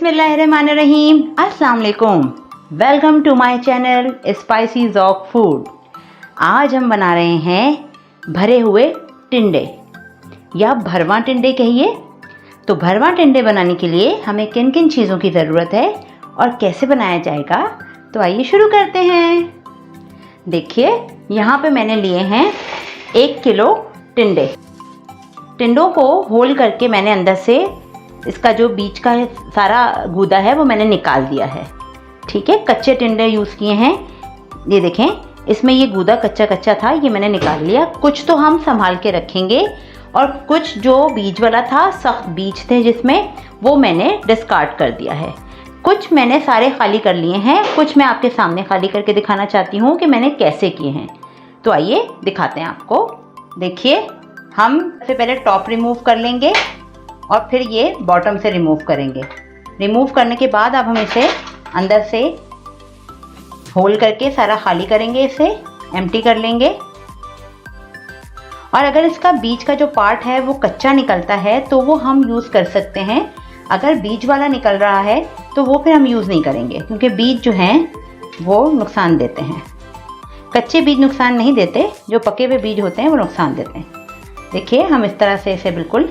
बिस्मिल्लाहिर्रहमानिर्रहीम। अस्सलाम वालेकुम। Welcome to my channel spicy Zauq food. आज हम बना रहे हैं भरे हुए टिंडे या भरवा टिंडे कहिए। तो भरवा टिंडे बनाने के लिए हमें किन किन चीज़ों की ज़रूरत है और कैसे बनाया जाएगा, तो आइए शुरू करते हैं। देखिए यहाँ पे मैंने लिए हैं 1 किलो टिंडे। टिंडों को होल करके मैंने अंदर से इसका जो बीच का सारा गूदा है वो मैंने निकाल दिया है। ठीक है, कच्चे टिंडे यूज़ किए हैं। ये देखें, इसमें ये गूदा कच्चा कच्चा था, ये मैंने निकाल लिया। कुछ तो हम संभाल के रखेंगे और कुछ जो बीज वाला था, सख्त बीज थे जिसमें, वो मैंने डिस्कार्ड कर दिया है। कुछ मैंने सारे खाली कर लिए हैं, कुछ मैं आपके सामने खाली करके दिखाना चाहती हूँ कि मैंने कैसे किए हैं। तो आइए दिखाते हैं आपको। देखिए, हम सबसे पहले टॉप रिमूव कर लेंगे और फिर ये बॉटम से रिमूव करेंगे। रिमूव करने के बाद अब हम इसे अंदर से होल करके सारा खाली करेंगे, इसे एम्प्टी कर लेंगे। और अगर इसका बीज का जो पार्ट है वो कच्चा निकलता है तो वो हम यूज़ कर सकते हैं। अगर बीज वाला निकल रहा है तो वो फिर हम यूज़ नहीं करेंगे, क्योंकि बीज जो हैं वो नुकसान देते हैं। कच्चे बीज नुकसान नहीं देते, जो पके हुए बीज होते हैं वो नुकसान देते हैं। देखिए, हम इस तरह से इसे बिल्कुल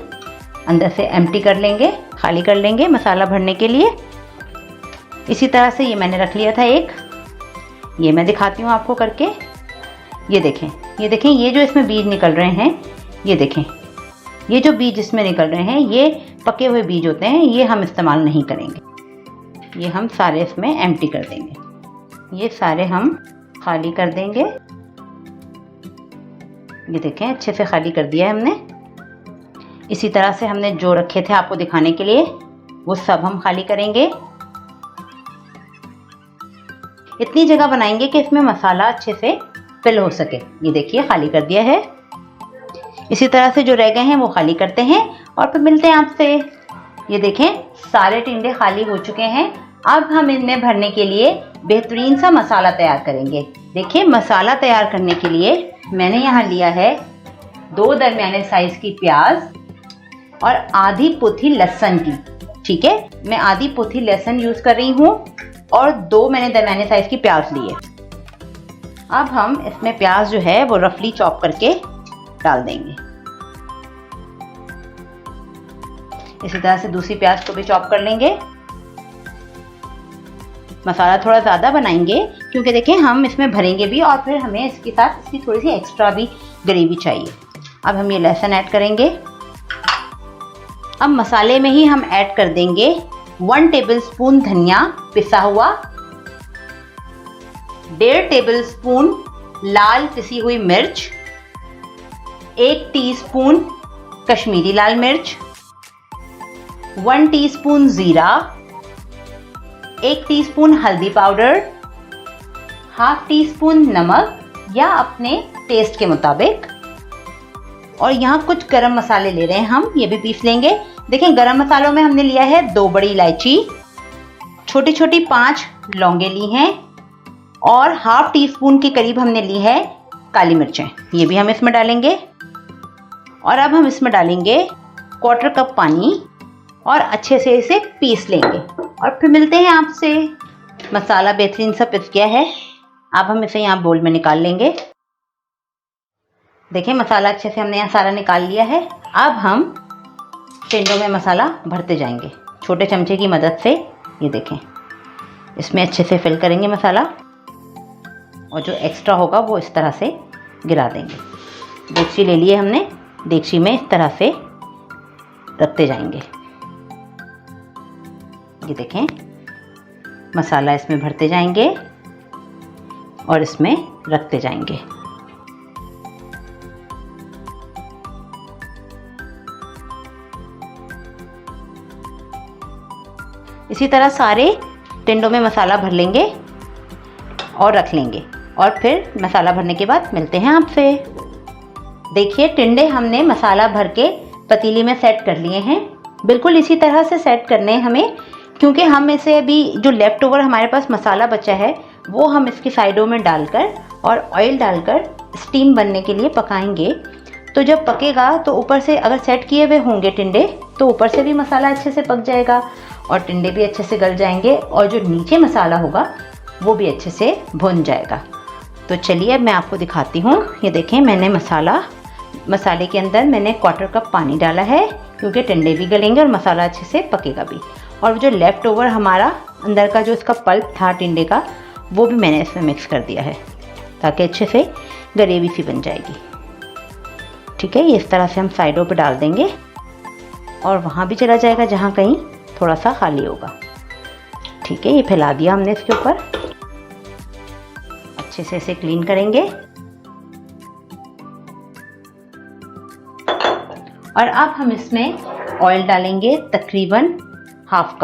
अंदर से एम्प्टी कर लेंगे, खाली कर लेंगे मसाला भरने के लिए। इसी तरह से ये मैंने रख लिया था एक। ये मैं दिखाती हूँ आपको करके। ये देखें, ये देखें, ये जो इसमें बीज निकल रहे हैं, ये देखें, ये जो बीज इसमें निकल रहे हैं ये पके हुए बीज होते हैं, ये हम इस्तेमाल नहीं करेंगे। ये हम सारे इसमें एम्प्टी कर देंगे, ये सारे हम खाली कर देंगे। ये देखें, अच्छे से खाली कर दिया है हमने। इसी तरह से हमने जो रखे थे आपको दिखाने के लिए वो सब हम खाली करेंगे। इतनी जगह बनाएंगे कि इसमें मसाला अच्छे से फिल हो सके। ये देखिए, खाली कर दिया है। इसी तरह से जो रह गए हैं वो खाली करते हैं और फिर मिलते हैं आपसे। ये देखें, सारे टिंडे खाली हो चुके हैं। अब हम इनमें भरने के लिए बेहतरीन सा मसाला तैयार करेंगे। देखिए, मसाला तैयार करने के लिए मैंने यहाँ लिया है 2 दरमियाने साइज की प्याज और आधी पोथी लहसुन की। ठीक है, मैं आधी पोथी लहसुन यूज कर रही हूँ और 2 मैंने दरमियाने साइज की प्याज ली है। अब हम इसमें प्याज जो है वो रफली चॉप करके डाल देंगे। इसी तरह से दूसरी प्याज को भी चॉप कर लेंगे। मसाला थोड़ा ज़्यादा बनाएंगे क्योंकि देखें, हम इसमें भरेंगे भी और फिर हमें इसके साथ इसकी थोड़ी सी एक्स्ट्रा भी ग्रेवी चाहिए। अब हम ये लहसुन ऐड करेंगे। अब मसाले में ही हम ऐड कर देंगे 1 टेबलस्पून धनिया पिसा हुआ, 1.5 टेबलस्पून लाल पिसी हुई मिर्च, 1 टीस्पून कश्मीरी लाल मिर्च, 1 टीस्पून जीरा, 1 टीस्पून हल्दी पाउडर, ½ टीस्पून नमक या अपने टेस्ट के मुताबिक। और यहाँ कुछ गरम मसाले ले रहे हैं हम, ये भी पीस लेंगे। देखें, गरम मसालों में हमने लिया है 2 बड़ी इलायची, छोटी छोटी 5 लौंगे ली हैं और ½ टीस्पून के करीब हमने ली है काली मिर्चें, ये भी हम इसमें डालेंगे। और अब हम इसमें डालेंगे 1/4 कप पानी और अच्छे से इसे पीस लेंगे और फिर मिलते हैं आपसे। मसाला बेहतरीन सा पिस गया है। अब हम इसे यहाँ बोल में निकाल लेंगे। देखिए, मसाला अच्छे से हमने यहाँ सारा निकाल लिया है। अब हम टिंडों में मसाला भरते जाएंगे छोटे चमचे की मदद से। ये देखें, इसमें अच्छे से फिल करेंगे मसाला और जो एक्स्ट्रा होगा वो इस तरह से गिरा देंगे। देगची ले लिए हमने, देगची में इस तरह से रखते जाएंगे। ये देखें, मसाला इसमें भरते जाएंगे और इसमें रखते जाएंगे। इसी तरह सारे टिंडों में मसाला भर लेंगे और रख लेंगे और फिर मसाला भरने के बाद मिलते हैं आपसे। देखिए, टिंडे हमने मसाला भर के पतीली में सेट कर लिए हैं। बिल्कुल इसी तरह से सेट करने हैं हमें, क्योंकि हम इसे अभी जो लेफ़्ट ओवर हमारे पास मसाला बचा है वो हम इसकी साइडों में डालकर और ऑयल डालकर स्टीम बनने के लिए पकाएंगे। तो जब पकेगा तो ऊपर से अगर सेट किए हुए होंगे टिंडे तो ऊपर से भी मसाला अच्छे से पक जाएगा और टिंडे भी अच्छे से गल जाएंगे और जो नीचे मसाला होगा वो भी अच्छे से भुन जाएगा। तो चलिए अब मैं आपको दिखाती हूँ। ये देखें, मैंने मसाले के अंदर मैंने 1/4 कप पानी डाला है, क्योंकि टिंडे भी गलेंगे और मसाला अच्छे से पकेगा भी। और जो लेफ़्ट ओवर हमारा अंदर का जो इसका पल्प था टिंडे का, वो भी मैंने इसमें मिक्स कर दिया है, ताकि अच्छे से ग्रेवी सी बन जाएगी। ठीक है, ये इस तरह से हम साइडों पे डाल देंगे और वहाँ भी चला जाएगा जहाँ कहीं थोड़ा सा खाली होगा। ठीक है, ये फैला दिया हमने इसके ऊपर। अच्छे से इसे क्लीन करेंगे और अब हम इसमें ऑयल डालेंगे, तकरीबन हाफ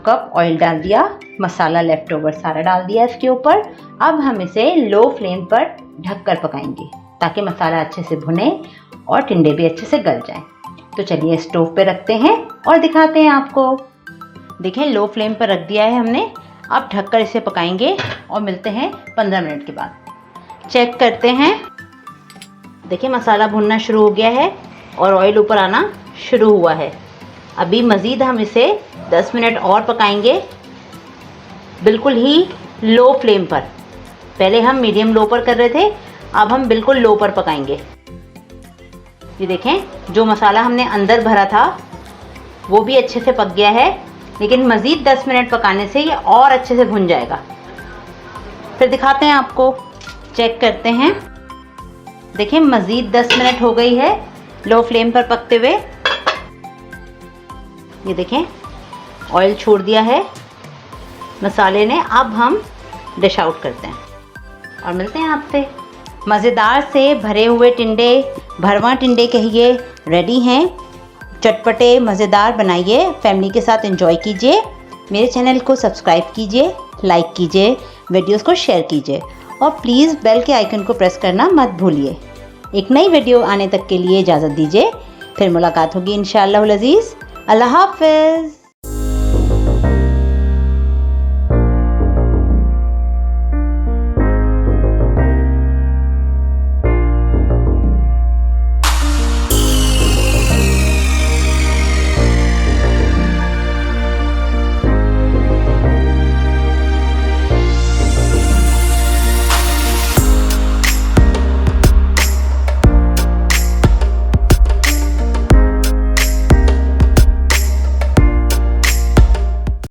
कप ऑयल डाल दिया। मसाला लेफ्ट ओवर सारा डाल दिया इसके ऊपर। अब हम इसे लो फ्लेम पर ढककर पकाएंगे, ताकि मसाला अच्छे से भुने और टिंडे भी अच्छे से गल जाएं। तो चलिए स्टोव पे रखते हैं और दिखाते हैं आपको। देखें, लो फ्लेम पर रख दिया है हमने। अब ढककर इसे पकाएंगे और मिलते हैं 15 मिनट के बाद। चेक करते हैं। देखिए, मसाला भुनना शुरू हो गया है और ऑयल ऊपर आना शुरू हुआ है। अभी मज़ीद हम इसे 10 मिनट और पकाएंगे, बिल्कुल ही लो फ्लेम पर। पहले हम मीडियम लो पर कर रहे थे, अब हम बिल्कुल लो पर पकाएंगे। ये देखें, जो मसाला हमने अंदर भरा था वो भी अच्छे से पक गया है, लेकिन मज़ीद 10 मिनट पकाने से ये और अच्छे से भुन जाएगा। फिर दिखाते हैं आपको। चेक करते हैं। देखिए, मज़ीद 10 मिनट हो गई है लो फ्लेम पर पकते हुए। ये देखें, ऑयल छोड़ दिया है मसाले ने। अब हम डिश आउट करते हैं और मिलते हैं आपसे। मज़ेदार से भरे हुए टिंडे, भरवा टिंडे कहिए, रेडी हैं। चटपटे मज़ेदार बनाइए, फैमिली के साथ एंजॉय कीजिए। मेरे चैनल को सब्सक्राइब कीजिए, लाइक कीजिए, वीडियोस को शेयर कीजिए और प्लीज़ बेल के आइकन को प्रेस करना मत भूलिए। एक नई वीडियो आने तक के लिए इजाज़त दीजिए। फिर मुलाकात होगी इंशाअल्लाह अज़ीज़। अल्लाह हाफ़िज़।